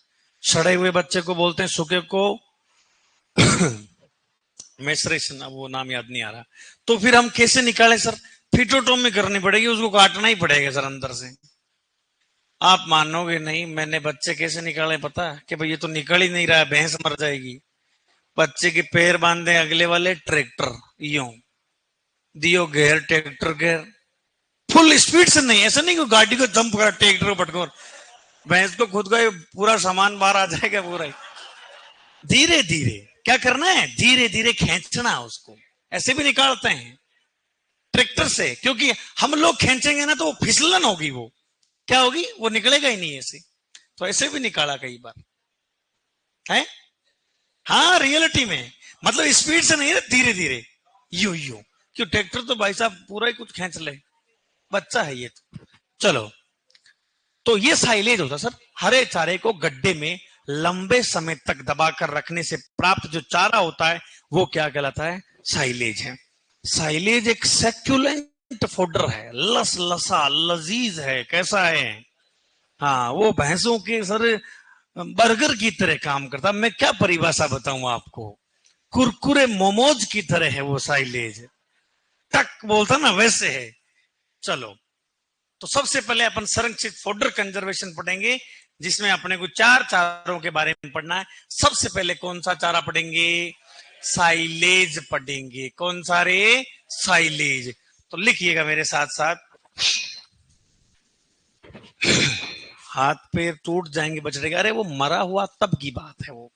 सड़े हुए बच्चे को बोलते हैं सूखे को मैसरेशन, अब वो नाम याद नहीं आ रहा। तो फिर हम कैसे निकाले सर? फिटोटोमी करनी पड़ेगी, उसको काटना ही पड़ेगा सर अंदर से। आप मानोगे नहीं, मैंने बच्चे कैसे निकाले पता है? कि भाई ये तो निकल ही नहीं रहा है, भैंस मर जाएगी। बच्चे के पैर बांधे अगले वाले ट्रैक्टर, यूं दियो घेर, ट्रैक्टर घेर, फुल स्पीड से नहीं, ऐसा नहीं कि गाड़ी को जंप करा ट्रैक्टर को पटको, भैंस को खुद का पूरा सामान बाहर आ जाएगा पूरा ही। धीरे धीरे क्या करना है, धीरे धीरे खींचना उसको, ऐसे भी निकालते हैं ट्रैक्टर से, क्योंकि हम लोग खींचेंगे ना तो वो फिसलन होगी, वो क्या होगी, वो निकलेगा ही नहीं ऐसे। तो ऐसे भी निकाला कई बार है। हाँ, रियलिटी में, मतलब स्पीड से नहीं, धीरे धीरे, यू यू। क्यों, ट्रैक्टर तो भाई साहब पूरा ही कुछ खींच ले, बच्चा है ये तो। चलो, तो ये साइलेज होता सर। हरे चारे को गड्ढे में लंबे समय तक दबाकर रखने से प्राप्त जो चारा होता है वो क्या कहलाता है? साइलेज है। साइलेज एक सेक्युलेंट फोडर है, लस लसा लजीज है। कैसा है? हाँ, वो भैंसों के सर बर्गर की तरह काम करता। मैं क्या परिभाषा बताऊं आपको, कुरकुरे मोमोज की तरह है वो साइलेज, टक बोलता ना वैसे है। चलो, तो सबसे पहले अपन संरक्षित फोडर कंजर्वेशन पढ़ेंगे, जिसमें अपने को चार चारों के बारे में पढ़ना है। सबसे पहले कौन सा चारा पढ़ेंगे? साइलेज पढ़ेंगे। कौन सा रे? साइलेज। तो लिखिएगा मेरे साथ साथ, हाथ पैर टूट जाएंगे बछड़े के, अरे वो मरा हुआ तब की बात है वो।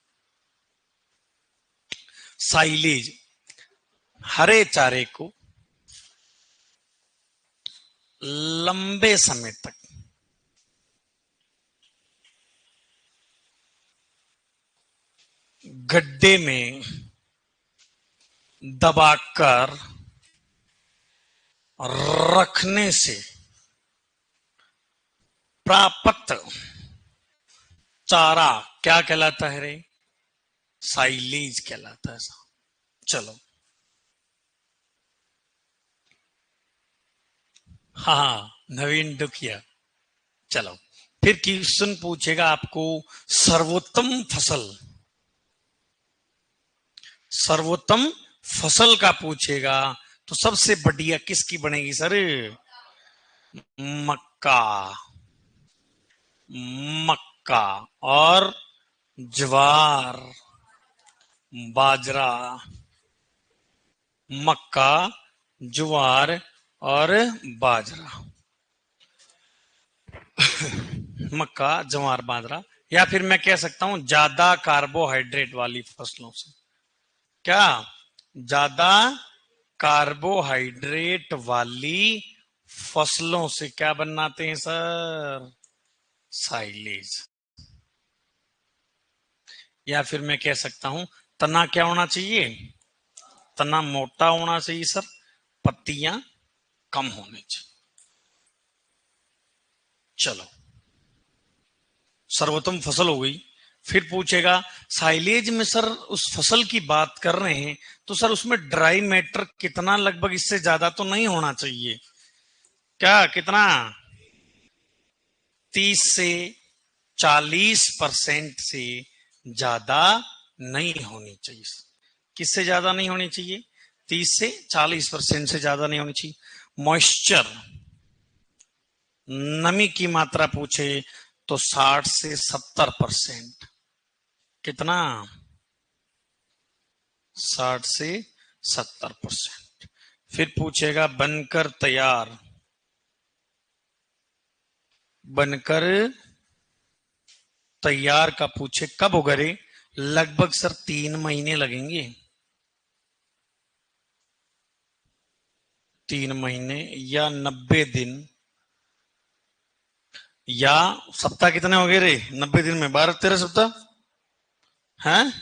साइलेज हरे चारे को लंबे समय तक गड्ढे में दबाकर रखने से प्राप्त चारा क्या कहलाता है रे? साइलेज कहलाता है। चलो, हाँ, नवीन दुखिया। चलो, फिर क्वेश्चन पूछेगा आपको, सर्वोत्तम फसल, सर्वोत्तम फसल का पूछेगा। तो सबसे बढ़िया किसकी बनेगी सर? मक्का, मक्का और ज्वार, बाजरा, मक्का, ज्वार और बाजरा। मक्का, ज्वार, बाजरा, या फिर मैं कह सकता हूं ज्यादा कार्बोहाइड्रेट वाली फसलों से। क्या? ज्यादा कार्बोहाइड्रेट वाली फसलों से क्या बनाते हैं सर? साइलेज। या फिर मैं कह सकता हूं तना क्या होना चाहिए? तना मोटा होना चाहिए सर, पत्तियां कम होनी चाहिए। चलो, सर्वोत्तम फसल हो गई। फिर पूछेगा साइलेज में सर उस फसल की बात कर रहे हैं तो सर उसमें ड्राई मैटर कितना, लगभग इससे ज्यादा तो नहीं होना चाहिए। क्या, कितना? 30 से 40% से ज्यादा नहीं होनी चाहिए। किससे ज्यादा नहीं होनी चाहिए? 30 से 40% से ज्यादा नहीं होनी चाहिए। मॉइस्चर, नमी की मात्रा पूछे तो 60 से 70%। कितना? 60 से 70%। फिर पूछेगा बनकर तैयार, बनकर तैयार का पूछे कब होगा रे? लगभग सर 3 महीने लगेंगे। 3 महीने या 90 दिन या सप्ताह कितने हो गए रे 90 दिन में? 12-13 सप्ताह हैं?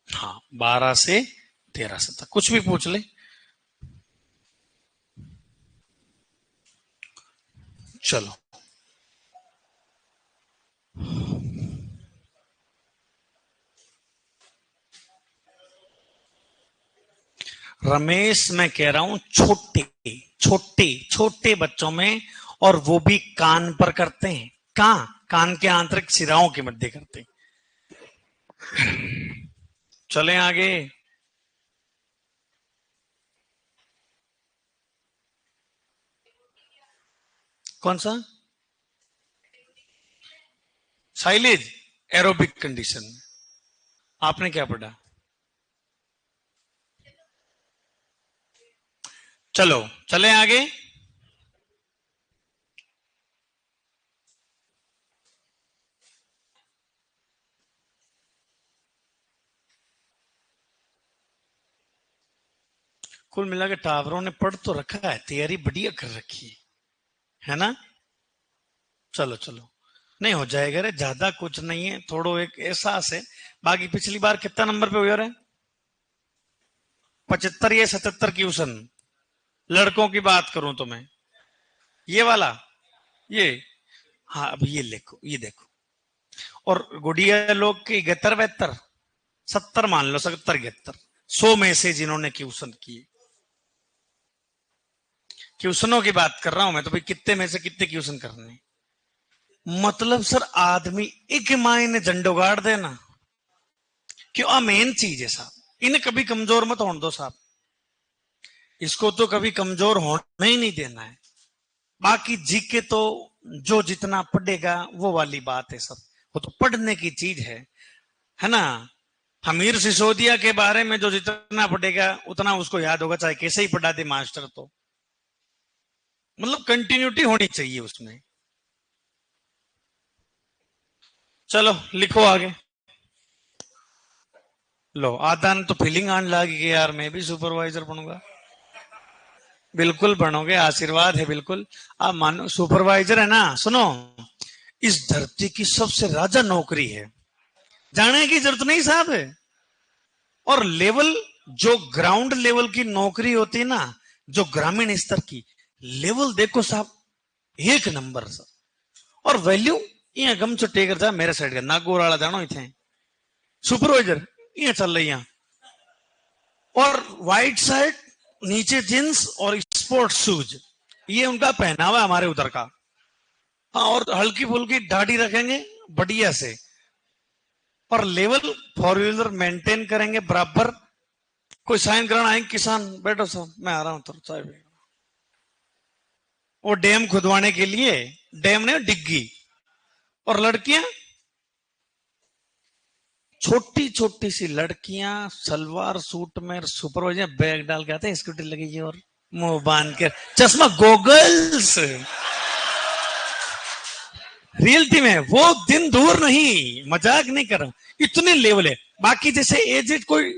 हाँ, 12 से 13 सप्ताह, कुछ भी पूछ ले। चलो, रमेश मैं कह रहा हूं छोटे छोटे छोटे बच्चों में, और वो भी कान पर करते हैं। कहां? कान के आंतरिक सिराओं के मध्य करते हैं। चलें आगे। कौन सा? Silage aerobic condition. आपने क्या पढ़ा? चलो चलें आगे। कुल मिला के टावरों ने पढ़ तो रखा है, तैयारी बढ़िया कर रखी है ना? चलो चलो, नहीं हो जाएगा रे, ज्यादा कुछ नहीं है, थोड़ो एक एहसास है। बाकी पिछली बार कितना नंबर पे हुआ रे? 75 या 77 क्वेश्चन। लड़कों की बात करूं तो मैं ये वाला, ये, हाँ अब ये लिखो, ये देखो। और गुड़िया लोग के 71-72, 70 मान लो, 70-71, 100 में से जिन्होंने क्वेश्चन किए। क्वेश्चनों की बात कर रहा हूं मैं तो भाई, कितने में से कितने क्वेश्चन करने। मतलब सर आदमी एक मायने झंडो गाड़ देना, क्यों? मेन चीज है साहब, इन्हें कभी कमजोर मत होने दो साहब, इसको तो कभी कमजोर होने ही नहीं देना है। बाकी जीके तो जो जितना पढ़ेगा वो वाली बात है सर, वो तो पढ़ने की चीज है ना? हमीर सिसोदिया के बारे में जो जितना पढ़ेगा उतना उसको याद होगा, चाहे कैसे ही पढ़ा दे मास्टर, तो मतलब कंटिन्यूटी होनी चाहिए उसमें। चलो लिखो आगे। लो, आधा तो फीलिंग आने लगी यार, मैं भी सुपरवाइजर बनूंगा। बिल्कुल बनोगे, आशीर्वाद है बिल्कुल। आप मानो सुपरवाइजर है ना, सुनो, इस धरती की सबसे राजा नौकरी है, जाने की जरूरत नहीं साहब है। और लेवल, जो ग्राउंड लेवल की नौकरी होती है ना, जो ग्रामीण स्तर की लेवल, देखो साहब एक नंबर सर। और वैल्यू ये गम से टेकर जा मेरे साइड का नागौर वाला जानो इथे सुपरवाइजर ये चल रही है, और व्हाइट शर्ट नीचे जींस और स्पोर्ट्स शूज, ये उनका पहनावा हमारे उधर का। हाँ, और हल्की फुल्की दाढ़ी रखेंगे बढ़िया से, और लेवल 4 व्हीलर मेंटेन करेंगे बराबर। कोई साइन कराना है? किसान बैठो साहब, मैं आ रहा हूँ, तो चाय भी। वो डैम खुदवाने के लिए, डैम ने डिग्गी। और लड़कियां, छोटी छोटी सी लड़कियां सलवार सूट में, सुपरवाइजर बैग डाल के आते हैं, स्कूटी लगी है और मुंह बांध के, चश्मा, गोगल्स। रियलिटी में वो दिन दूर नहीं, मजाक नहीं कर रहा हूं, इतने लेवल है। बाकी जैसे एजेड कोई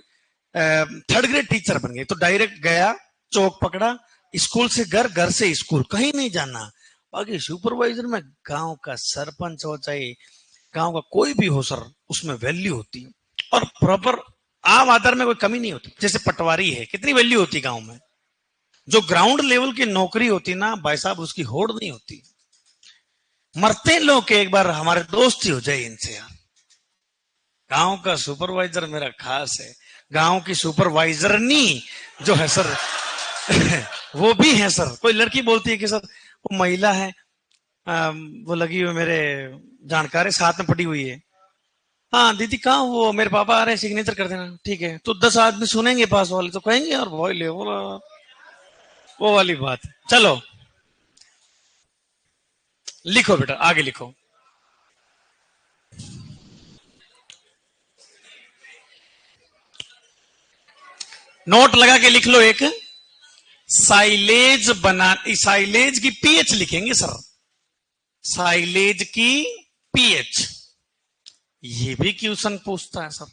3rd ग्रेड टीचर बन गए तो डायरेक्ट गया, चौक पकड़ा, स्कूल से घर, घर से स्कूल, कहीं नहीं जाना। बाकी सुपरवाइजर में गांव का सरपंच हो, चाहे गांव का कोई भी हो सर, उसमें वैल्यू होती है, और प्रॉपर आम आदर में कोई कमी नहीं होती। जैसे पटवारी है, कितनी वैल्यू होती गांव में। जो ग्राउंड लेवल की नौकरी होती ना भाई साहब, उसकी होड़ नहीं होती। मरते लोग के एक बार हमारे दोस्ती हो जाए इनसे यार। गांव का सुपरवाइजर मेरा खास है, गांव की सुपरवाइजरनी जो है सर वो भी है सर। कोई लड़की बोलती है कि सर वो महिला है, वो लगी हुई मेरे जानकार है, साथ में पड़ी हुई है। हाँ दीदी कहाँ, वो मेरे पापा आ रहे हैं, सिग्नेचर कर देना। ठीक है, तो 10 आदमी सुनेंगे पास वाले, तो कहेंगे यार भाई ले वो वाली बात। चलो लिखो बेटा, आगे लिखो। नोट लगा के लिख लो एक, साइलेज बना, साइलेज की पीएच लिखेंगे सर, साइलेज की पीएच। ये भी क्वेश्चन पूछता है सर।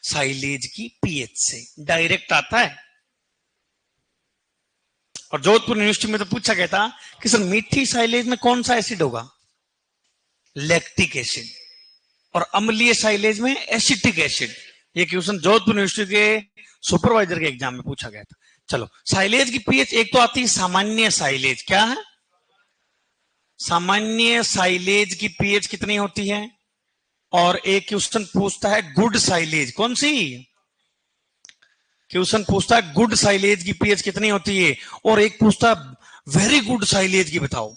साइलेज की पीएच से डायरेक्ट आता है। और जोधपुर यूनिवर्सिटी में तो पूछा गया था कि सर मीठी साइलेज में कौन सा एसिड होगा, लैक्टिक एसिड, और अम्लीय साइलेज में एसिटिक एसिड। ये क्वेश्चन जोधपुर यूनिवर्सिटी के सुपरवाइजर के एग्जाम में पूछा गया था। चलो, साइलेज की पीएच एक तो आती है सामान्य साइलेज, क्या है सामान्य साइलेज की पीएच कितनी होती है, और एक क्वेश्चन पूछता है गुड साइलेज, कौन सी क्वेश्चन पूछता है गुड साइलेज की पीएच कितनी होती है, और एक पूछता है वेरी गुड साइलेज की बताओ।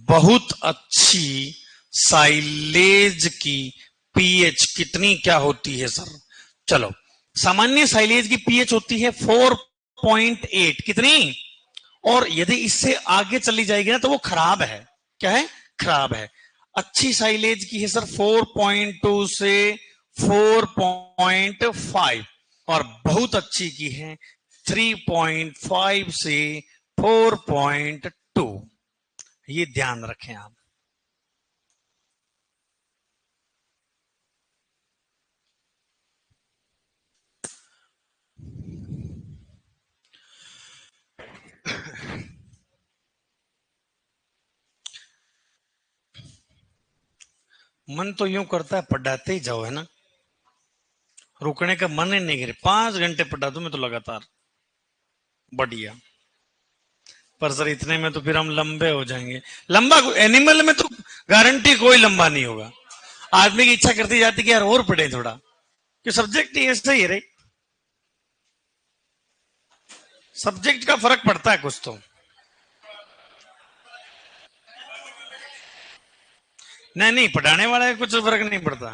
बहुत अच्छी साइलेज की पीएच कितनी क्या होती है सर? चलो, सामान्य साइलेज की पीएच होती है 4.8, कितनी, और यदि इससे आगे चली जाएगी ना तो वो खराब है, क्या है, खराब है। अच्छी साइलेज की है सर 4.2 से 4.5, और बहुत अच्छी की है 3.5 से 4.2। ये ध्यान रखें आप। मन तो यूं करता है पढ़ाते ही जाओ, है ना, रुकने का मन ही नहीं करे, 5 घंटे पढ़ा दूं मैं तो लगातार, बढ़िया। पर सर इतने में तो फिर हम लंबे हो जाएंगे। लंबा एनिमल में तो गारंटी कोई लंबा नहीं होगा, आदमी की इच्छा करती जाती कि यार और पढ़े थोड़ा, कि सब्जेक्ट ही ऐसा ही है रे, सब्जेक्ट का फर्क पड़ता है कुछ तो। नहीं नहीं, पढ़ाने वाला है कुछ फर्क नहीं पड़ता।